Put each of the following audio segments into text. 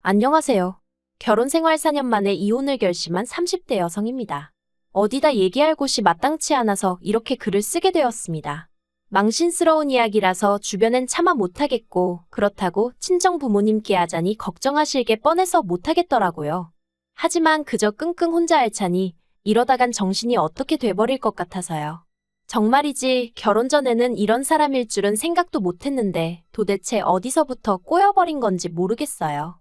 안녕하세요. 결혼 생활 4년 만에 이혼을 결심한 30대 여성입니다. 어디다 얘기할 곳이 마땅치 않아서 이렇게 글을 쓰게 되었습니다. 망신스러운 이야기라서 주변엔 차마 못하겠고, 그렇다고 친정 부모님께 하자니 걱정하실 게 뻔해서 못하겠더라고요. 하지만 그저 끙끙 혼자 앓자니 이러다간 정신이 어떻게 돼버릴 것 같아서요. 정말이지 결혼 전에는 이런 사람일 줄은 생각도 못했는데 도대체 어디서부터 꼬여버린 건지 모르겠어요.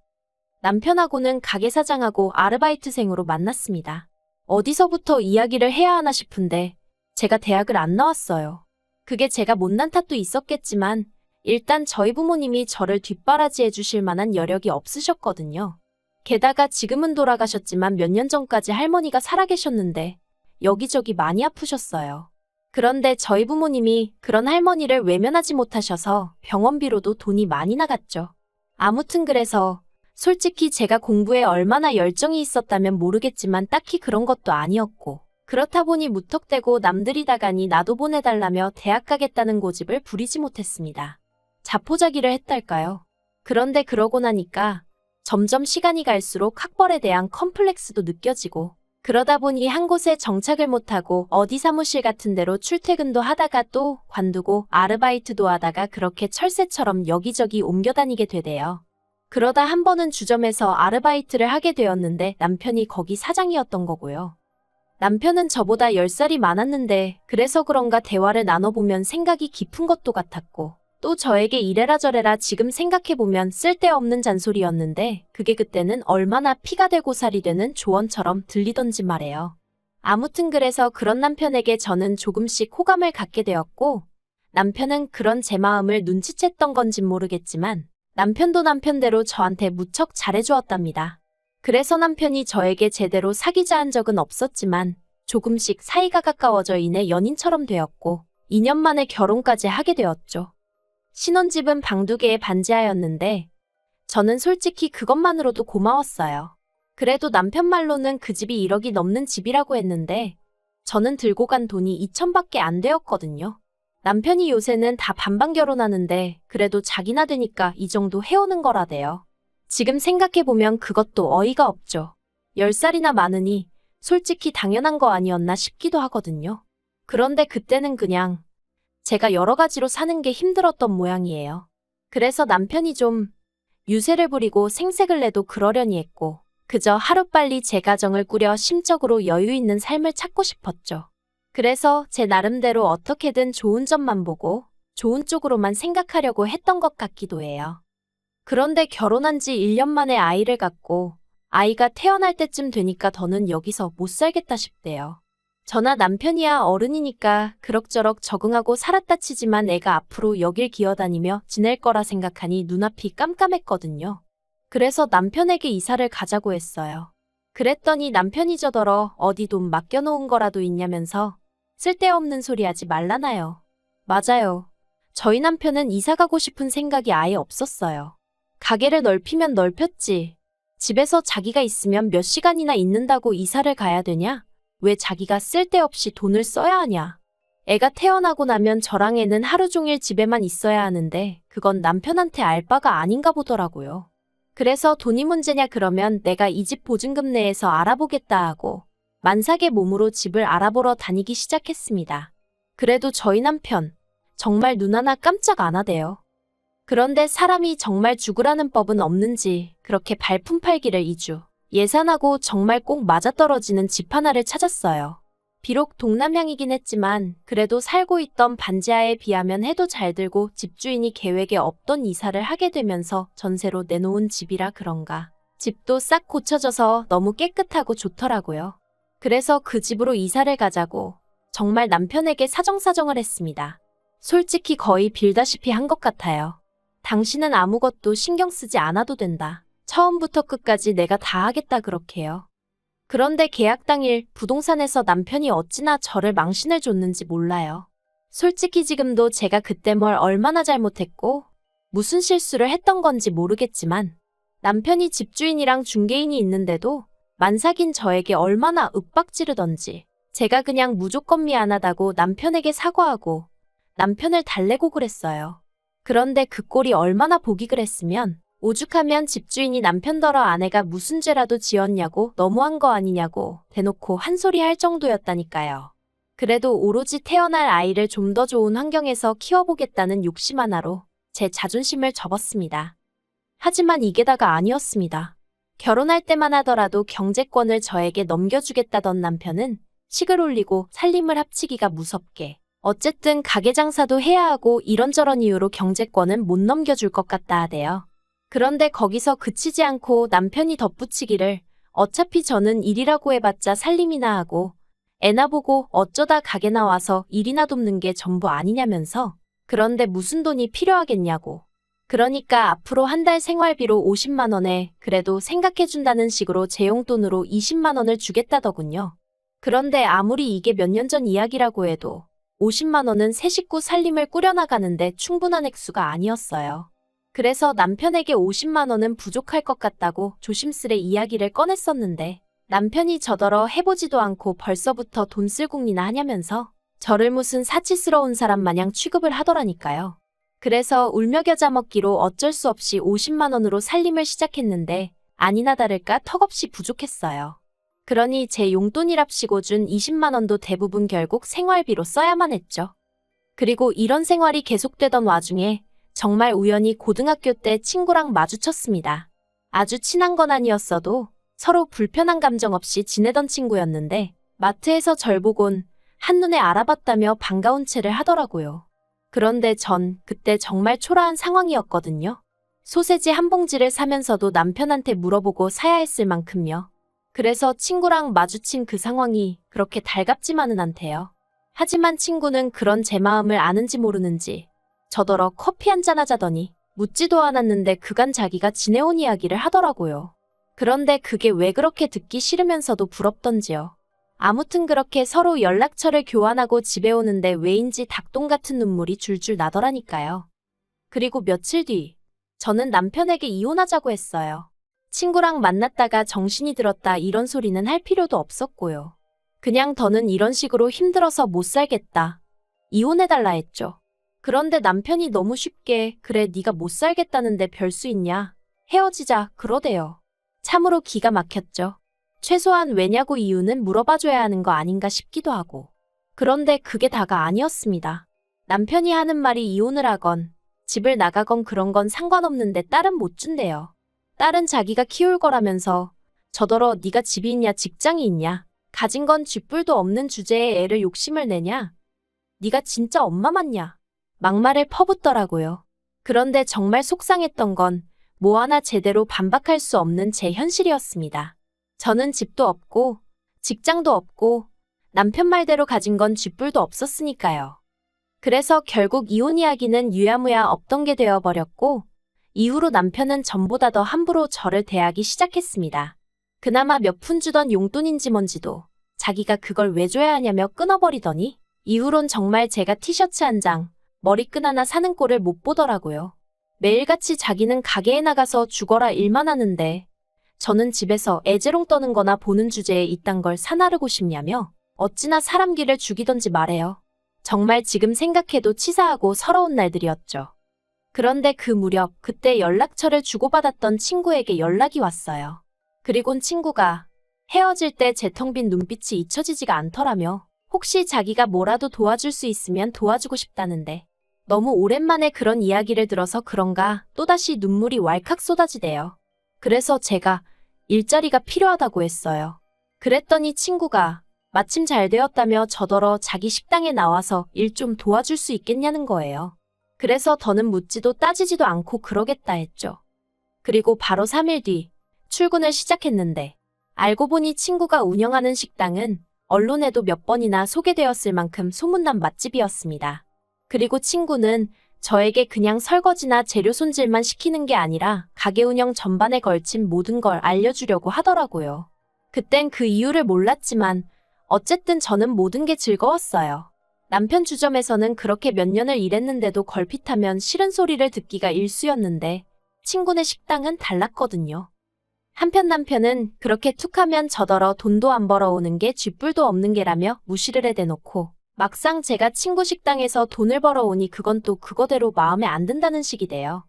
남편하고는 가게 사장하고 아르바이트생으로 만났습니다. 어디서부터 이야기를 해야 하나 싶은데 제가 대학을 안 나왔어요. 그게 제가 못난 탓도 있었겠지만 일단 저희 부모님이 저를 뒷바라지해 주실 만한 여력이 없으셨거든요. 게다가 지금은 돌아가셨지만 몇 년 전까지 할머니가 살아계셨는데 여기저기 많이 아프셨어요. 그런데 저희 부모님이 그런 할머니를 외면하지 못하셔서 병원비로도 돈이 많이 나갔죠. 아무튼 그래서 솔직히 제가 공부에 얼마나 열정이 있었다면 모르겠지만 딱히 그런 것도 아니었고, 그렇다 보니 무턱대고 남들이 다 가니 나도 보내달라며 대학 가겠다는 고집을 부리지 못했습니다. 자포자기를 했달까요? 그런데 그러고 나니까 점점 시간이 갈수록 학벌에 대한 컴플렉스도 느껴지고, 그러다 보니 한 곳에 정착을 못하고 어디 사무실 같은 데로 출퇴근도 하다가 또 관두고 아르바이트도 하다가 그렇게 철새처럼 여기저기 옮겨다니게 되대요. 그러다 한 번은 주점에서 아르바이트를 하게 되었는데 남편이 거기 사장이었던 거고요. 남편은 저보다 10살이 많았는데 그래서 그런가 대화를 나눠보면 생각이 깊은 것도 같았고, 또 저에게 이래라 저래라 지금 생각해보면 쓸데없는 잔소리였는데 그게 그때는 얼마나 피가 되고 살이 되는 조언처럼 들리던지 말이에요. 아무튼 그래서 그런 남편에게 저는 조금씩 호감을 갖게 되었고, 남편은 그런 제 마음을 눈치챘던 건진 모르겠지만 남편도 남편대로 저한테 무척 잘해주었답니다. 그래서 남편이 저에게 제대로 사귀자 한 적은 없었지만 조금씩 사이가 가까워져 이내 연인처럼 되었고 2년 만에 결혼까지 하게 되었죠. 신혼집은 방 2개에 반지하였는데 저는 솔직히 그것만으로도 고마웠어요. 그래도 남편 말로는 그 집이 1억이 넘는 집이라고 했는데 저는 들고 간 돈이 2천밖에 안 되었거든요. 남편이 요새는 다 반반 결혼하는데 그래도 자기나 되니까 이 정도 해오는 거라대요. 지금 생각해보면 그것도 어이가 없죠. 10살이나 많으니 솔직히 당연한 거 아니었나 싶기도 하거든요. 그런데 그때는 그냥 제가 여러 가지로 사는 게 힘들었던 모양이에요. 그래서 남편이 좀 유세를 부리고 생색을 내도 그러려니 했고, 그저 하루빨리 제 가정을 꾸려 심적으로 여유 있는 삶을 찾고 싶었죠. 그래서 제 나름대로 어떻게든 좋은 점만 보고 좋은 쪽으로만 생각하려고 했던 것 같기도 해요. 그런데 결혼한 지 1년 만에 아이를 갖고 아이가 태어날 때쯤 되니까 더는 여기서 못 살겠다 싶대요. 저나 남편이야 어른이니까 그럭저럭 적응하고 살았다 치지만 애가 앞으로 여길 기어다니며 지낼 거라 생각하니 눈앞이 깜깜했거든요. 그래서 남편에게 이사를 가자고 했어요. 그랬더니 남편이 저더러 어디 돈 맡겨놓은 거라도 있냐면서 쓸데없는 소리 하지 말라나요. 맞아요. 저희 남편은 이사 가고 싶은 생각이 아예 없었어요. 가게를 넓히면 넓혔지. 집에서 자기가 있으면 몇 시간이나 있는다고 이사를 가야 되냐? 왜 자기가 쓸데없이 돈을 써야 하냐? 애가 태어나고 나면 저랑 애는 하루 종일 집에만 있어야 하는데 그건 남편한테 알 바가 아닌가 보더라고요. 그래서 돈이 문제냐 그러면 내가 이 집 보증금 내에서 알아보겠다 하고 만삭의 몸으로 집을 알아보러 다니기 시작했습니다. 그래도 저희 남편 정말 눈 하나 깜짝 안 하대요. 그런데 사람이 정말 죽으라는 법은 없는지 그렇게 발품 팔기를 2주 예산하고 정말 꼭 맞아떨어지는 집 하나를 찾았어요. 비록 동남향이긴 했지만 그래도 살고 있던 반지하에 비하면 해도 잘 들고 집주인이 계획에 없던 이사를 하게 되면서 전세로 내놓은 집이라 그런가. 집도 싹 고쳐져서 너무 깨끗하고 좋더라고요. 그래서 그 집으로 이사를 가자고 정말 남편에게 사정사정을 했습니다. 솔직히 거의 빌다시피 한 것 같아요. 당신은 아무것도 신경 쓰지 않아도 된다. 처음부터 끝까지 내가 다 하겠다 그렇게요. 그런데 계약 당일 부동산에서 남편이 어찌나 저를 망신을 줬는지 몰라요. 솔직히 지금도 제가 그때 뭘 얼마나 잘못했고 무슨 실수를 했던 건지 모르겠지만 남편이 집주인이랑 중개인이 있는데도 만삭인 저에게 얼마나 윽박지르던지 제가 그냥 무조건 미안하다고 남편에게 사과하고 남편을 달래고 그랬어요. 그런데 그 꼴이 얼마나 보기 그랬으면 오죽하면 집주인이 남편더러 아내가 무슨 죄라도 지었냐고 너무한 거 아니냐고 대놓고 한 소리 할 정도였다니까요. 그래도 오로지 태어날 아이를 좀 더 좋은 환경에서 키워보겠다는 욕심 하나로 제 자존심을 접었습니다. 하지만 이게 다가 아니었습니다. 결혼할 때만 하더라도 경제권을 저에게 넘겨주겠다던 남편은 식을 올리고 살림을 합치기가 무섭게 어쨌든 가게 장사도 해야 하고 이런저런 이유로 경제권은 못 넘겨줄 것 같다 하대요. 그런데 거기서 그치지 않고 남편이 덧붙이기를 어차피 저는 일이라고 해봤자 살림이나 하고 애나 보고 어쩌다 가게 나와서 일이나 돕는 게 전부 아니냐면서 그런데 무슨 돈이 필요하겠냐고. 그러니까 앞으로 한 달 생활비로 50만 원에 그래도 생각해준다는 식으로 제 용돈으로 20만 원을 주겠다더군요. 그런데 아무리 이게 몇 년 전 이야기라고 해도 50만 원은 새 식구 살림을 꾸려나가는데 충분한 액수가 아니었어요. 그래서 남편에게 50만 원은 부족할 것 같다고 조심스레 이야기를 꺼냈었는데 남편이 저더러 해보지도 않고 벌써부터 돈 쓸 궁리나 하냐면서 저를 무슨 사치스러운 사람 마냥 취급을 하더라니까요. 그래서 울며 겨자 먹기로 어쩔 수 없이 50만 원으로 살림을 시작했는데 아니나 다를까 턱없이 부족했어요. 그러니 제 용돈이랍시고 준 20만 원도 대부분 결국 생활비로 써야만 했죠. 그리고 이런 생활이 계속되던 와중에 정말 우연히 고등학교 때 친구랑 마주쳤습니다. 아주 친한 건 아니었어도 서로 불편한 감정 없이 지내던 친구였는데 마트에서 절 보곤 한눈에 알아봤다며 반가운 체를 하더라고요. 그런데 전 그때 정말 초라한 상황이었거든요. 소세지 한 봉지를 사면서도 남편한테 물어보고 사야 했을 만큼요. 그래서 친구랑 마주친 그 상황이 그렇게 달갑지만은 않대요. 하지만 친구는 그런 제 마음을 아는지 모르는지 저더러 커피 한잔 하자더니 묻지도 않았는데 그간 자기가 지내온 이야기를 하더라고요. 그런데 그게 왜 그렇게 듣기 싫으면서도 부럽던지요. 아무튼 그렇게 서로 연락처를 교환하고 집에 오는데 왜인지 닭똥 같은 눈물이 줄줄 나더라니까요. 그리고 며칠 뒤 저는 남편에게 이혼하자고 했어요. 친구랑 만났다가 정신이 들었다 이런 소리는 할 필요도 없었고요. 그냥 더는 이런 식으로 힘들어서 못 살겠다. 이혼해달라 했죠. 그런데 남편이 너무 쉽게 그래 네가 못 살겠다는데 별 수 있냐. 헤어지자 그러대요. 참으로 기가 막혔죠. 최소한 왜냐고 이유는 물어봐줘야 하는 거 아닌가 싶기도 하고. 그런데 그게 다가 아니었습니다. 남편이 하는 말이 이혼을 하건 집을 나가건 그런 건 상관없는데 딸은 못 준대요. 딸은 자기가 키울 거라면서 저더러 네가 집이 있냐 직장이 있냐 가진 건 쥐뿔도 없는 주제에 애를 욕심을 내냐 네가 진짜 엄마 맞냐 막말을 퍼붓더라고요. 그런데 정말 속상했던 건 뭐 하나 제대로 반박할 수 없는 제 현실이었습니다. 저는 집도 없고 직장도 없고 남편 말대로 가진 건 쥐뿔도 없었으니까요. 그래서 결국 이혼 이야기는 유야무야 없던 게 되어버렸고 이후로 남편은 전보다 더 함부로 저를 대하기 시작했습니다. 그나마 몇 푼 주던 용돈인지 뭔지도 자기가 그걸 왜 줘야 하냐며 끊어버리더니 이후론 정말 제가 티셔츠 한 장, 머리끈 하나 사는 꼴을 못 보더라고요. 매일같이 자기는 가게에 나가서 죽어라 일만 하는데 저는 집에서 애재롱 떠는 거나 보는 주제에 이딴 걸 사나르고 싶냐며 어찌나 사람 기를 죽이던지 말해요. 정말 지금 생각해도 치사하고 서러운 날들이었죠. 그런데 그 무렵 그때 연락처를 주고받았던 친구에게 연락이 왔어요. 그리곤 친구가 헤어질 때 제 텅 빈 눈빛이 잊혀지지가 않더라며 혹시 자기가 뭐라도 도와줄 수 있으면 도와주고 싶다는데 너무 오랜만에 그런 이야기를 들어서 그런가 또다시 눈물이 왈칵 쏟아지대요. 그래서 제가 일자리가 필요하다고 했어요. 그랬더니 친구가 마침 잘 되었다며 저더러 자기 식당에 나와서 일 좀 도와줄 수 있겠냐는 거예요. 그래서 더는 묻지도 따지지도 않고 그러겠다 했죠. 그리고 바로 3일 뒤 출근을 시작했는데 알고 보니 친구가 운영하는 식당은 언론에도 몇 번이나 소개되었을 만큼 소문난 맛집이었습니다. 그리고 친구는 저에게 그냥 설거지나 재료 손질만 시키는 게 아니라 가게 운영 전반에 걸친 모든 걸 알려주려고 하더라고요. 그땐 그 이유를 몰랐지만 어쨌든 저는 모든 게 즐거웠어요. 남편 주점에서는 그렇게 몇 년을 일했는데도 걸핏하면 싫은 소리를 듣기가 일쑤였는데 친구네 식당은 달랐거든요. 한편 남편은 그렇게 툭하면 저더러 돈도 안 벌어오는 게 쥐뿔도 없는 게라며 무시를 해대놓고 막상 제가 친구 식당에서 돈을 벌어오니 그건 또 그거대로 마음에 안 든다는 식이 돼요.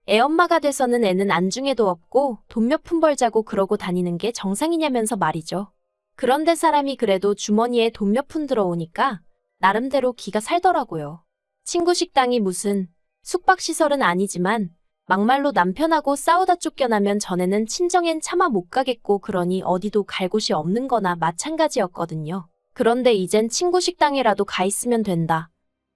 애엄마가 돼서는 애는 안중에도 없고 돈 몇 푼 벌자고 그러고 다니는 게 정상이냐면서 말이죠. 그런데 사람이 그래도 주머니에 돈 몇 푼 들어오니까 나름대로 기가 살더라고요. 친구 식당이 무슨 숙박시설은 아니지만 막말로 남편하고 싸우다 쫓겨나면 전에는 친정엔 차마 못 가겠고 그러니 어디도 갈 곳이 없는 거나 마찬가지였거든요. 그런데 이젠 친구 식당에라도 가 있으면 된다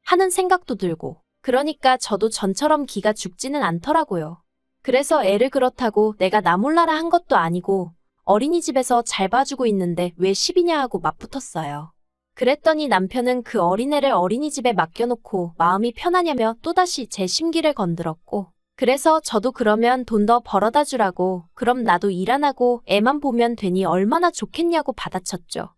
하는 생각도 들고 그러니까 저도 전처럼 기가 죽지는 않더라고요. 그래서 애를 그렇다고 내가 나 몰라라 한 것도 아니고 어린이집에서 잘 봐주고 있는데 왜 시비냐 하고 맞붙었어요. 그랬더니 남편은 그 어린애를 어린이집에 맡겨놓고 마음이 편하냐며 또다시 제 심기를 건드렸고 그래서 저도 그러면 돈 더 벌어다 주라고 그럼 나도 일 안 하고 애만 보면 되니 얼마나 좋겠냐고 받아쳤죠.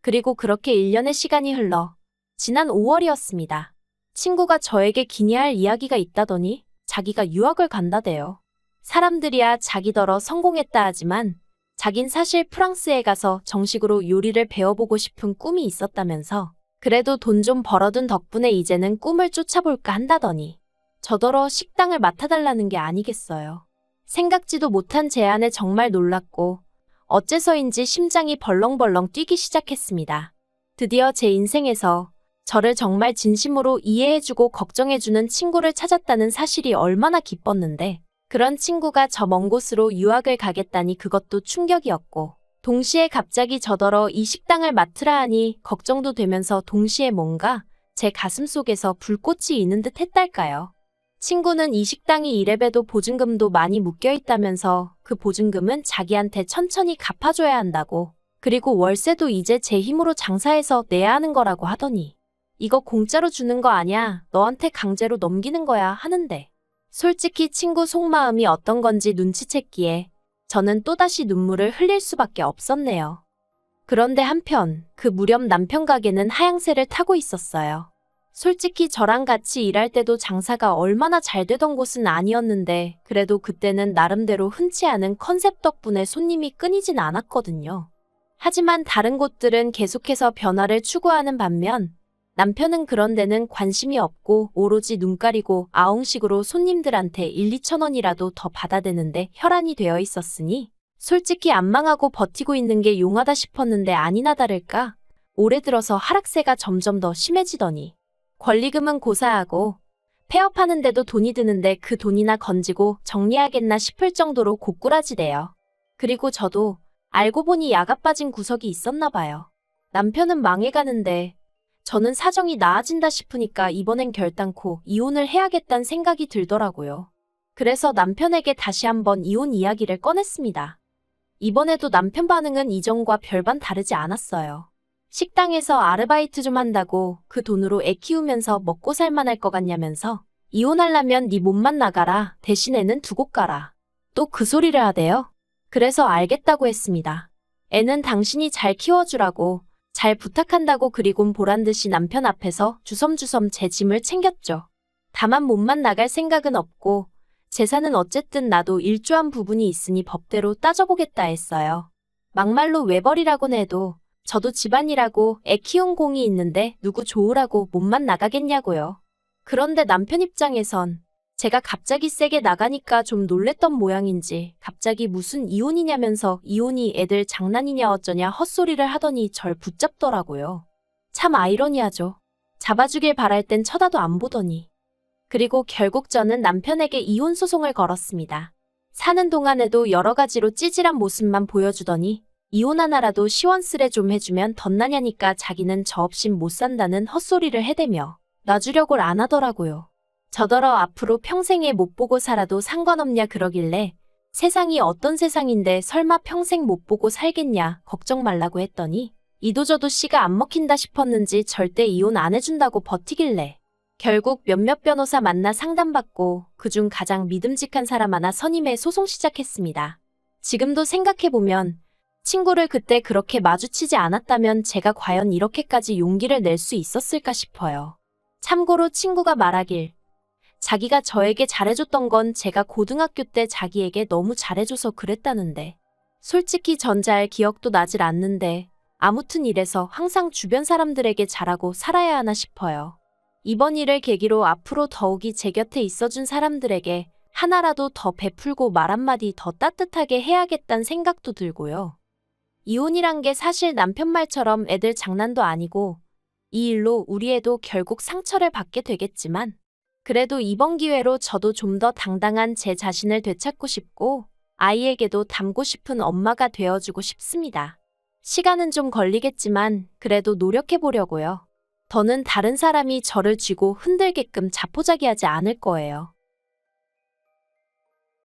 그리고 그렇게 1년의 시간이 흘러 지난 5월이었습니다. 친구가 저에게 기니할 이야기가 있다더니 자기가 유학을 간다대요. 사람들이야 자기더러 성공했다 하지만 자긴 사실 프랑스에 가서 정식으로 요리를 배워보고 싶은 꿈이 있었다면서 그래도 돈 좀 벌어둔 덕분에 이제는 꿈을 쫓아볼까 한다더니 저더러 식당을 맡아달라는 게 아니겠어요. 생각지도 못한 제안에 정말 놀랐고 어째서인지 심장이 벌렁벌렁 뛰기 시작했습니다. 드디어 제 인생에서 저를 정말 진심으로 이해해주고 걱정해주는 친구를 찾았다는 사실이 얼마나 기뻤는데 그런 친구가 저 먼 곳으로 유학을 가겠다니 그것도 충격이었고 동시에 갑자기 저더러 이 식당을 맡으라 하니 걱정도 되면서 동시에 뭔가 제 가슴속에서 불꽃이 있는 듯 했달까요. 친구는 이 식당이 이래봬도 보증금도 많이 묶여있다면서 그 보증금은 자기한테 천천히 갚아줘야 한다고 그리고 월세도 이제 제 힘으로 장사해서 내야 하는 거라고 하더니 이거 공짜로 주는 거 아냐 너한테 강제로 넘기는 거야 하는데 솔직히 친구 속마음이 어떤 건지 눈치챘기에 저는 또다시 눈물을 흘릴 수밖에 없었네요. 그런데 한편 그 무렵 남편 가게는 하향세를 타고 있었어요. 솔직히 저랑 같이 일할 때도 장사가 얼마나 잘 되던 곳은 아니었는데 그래도 그때는 나름대로 흔치 않은 컨셉 덕분에 손님이 끊이진 않았거든요. 하지만 다른 곳들은 계속해서 변화를 추구하는 반면 남편은 그런 데는 관심이 없고 오로지 눈 가리고 아웅식으로 손님들한테 1, 2천 원이라도 더 받아대는데 혈안이 되어 있었으니 솔직히 안 망하고 버티고 있는 게 용하다 싶었는데 아니나 다를까 올해 들어서 하락세가 점점 더 심해지더니 권리금은 고사하고 폐업하는데도 돈이 드는데 그 돈이나 건지고 정리하겠나 싶을 정도로 고꾸라지대요. 그리고 저도 알고 보니 야가 빠진 구석이 있었나 봐요. 남편은 망해가는데 저는 사정이 나아진다 싶으니까 이번엔 결단코 이혼을 해야겠다는 생각이 들더라고요. 그래서 남편에게 다시 한번 이혼 이야기를 꺼냈습니다. 이번에도 남편 반응은 이전과 별반 다르지 않았어요. 식당에서 아르바이트 좀 한다고 그 돈으로 애 키우면서 먹고 살만할 것 같냐면서 이혼하려면 네 몸만 나가라 대신 애는 두고 가라. 또 그 소리를 하대요. 그래서 알겠다고 했습니다. 애는 당신이 잘 키워주라고 잘 부탁한다고 그리곤 보란듯이 남편 앞에서 주섬주섬 제 짐을 챙겼죠. 다만 몸만 나갈 생각은 없고 재산은 어쨌든 나도 일조한 부분이 있으니 법대로 따져보겠다 했어요. 막말로 외벌이라곤 해도 저도 집안이라고 애 키운 공이 있는데 누구 좋으라고 몸만 나가겠냐고요. 그런데 남편 입장에선 제가 갑자기 세게 나가니까 좀 놀랬던 모양인지 갑자기 무슨 이혼이냐면서 이혼이 애들 장난이냐 어쩌냐 헛소리를 하더니 절 붙잡더라고요. 참 아이러니하죠. 잡아주길 바랄 땐 쳐다도 안 보더니. 그리고 결국 저는 남편에게 이혼 소송을 걸었습니다. 사는 동안에도 여러 가지로 찌질한 모습만 보여주더니 이혼 하나라도 시원스레 좀 해주면 덧나냐니까 자기는 저 없인 못 산다는 헛소리를 해대며 놔주려고를 안 하더라고요. 저더러 앞으로 평생에 못 보고 살아도 상관없냐 그러길래 세상이 어떤 세상인데 설마 평생 못 보고 살겠냐 걱정 말라고 했더니 이도저도 씨가 안 먹힌다 싶었는지 절대 이혼 안 해준다고 버티길래 결국 몇몇 변호사 만나 상담받고 그중 가장 믿음직한 사람 하나 선임해 소송 시작했습니다. 지금도 생각해보면 친구를 그때 그렇게 마주치지 않았다면 제가 과연 이렇게까지 용기를 낼 수 있었을까 싶어요. 참고로 친구가 말하길 자기가 저에게 잘해줬던 건 제가 고등학교 때 자기에게 너무 잘해줘서 그랬다는데 솔직히 전 잘 기억도 나질 않는데 아무튼 이래서 항상 주변 사람들에게 잘하고 살아야 하나 싶어요. 이번 일을 계기로 앞으로 더욱이 제 곁에 있어준 사람들에게 하나라도 더 베풀고 말 한마디 더 따뜻하게 해야겠다는 생각도 들고요. 이혼이란 게 사실 남편 말처럼 애들 장난도 아니고 이 일로 우리 애도 결국 상처를 받게 되겠지만 그래도 이번 기회로 저도 좀 더 당당한 제 자신을 되찾고 싶고 아이에게도 닮고 싶은 엄마가 되어주고 싶습니다. 시간은 좀 걸리겠지만 그래도 노력해 보려고요. 더는 다른 사람이 저를 쥐고 흔들게끔 자포자기하지 않을 거예요.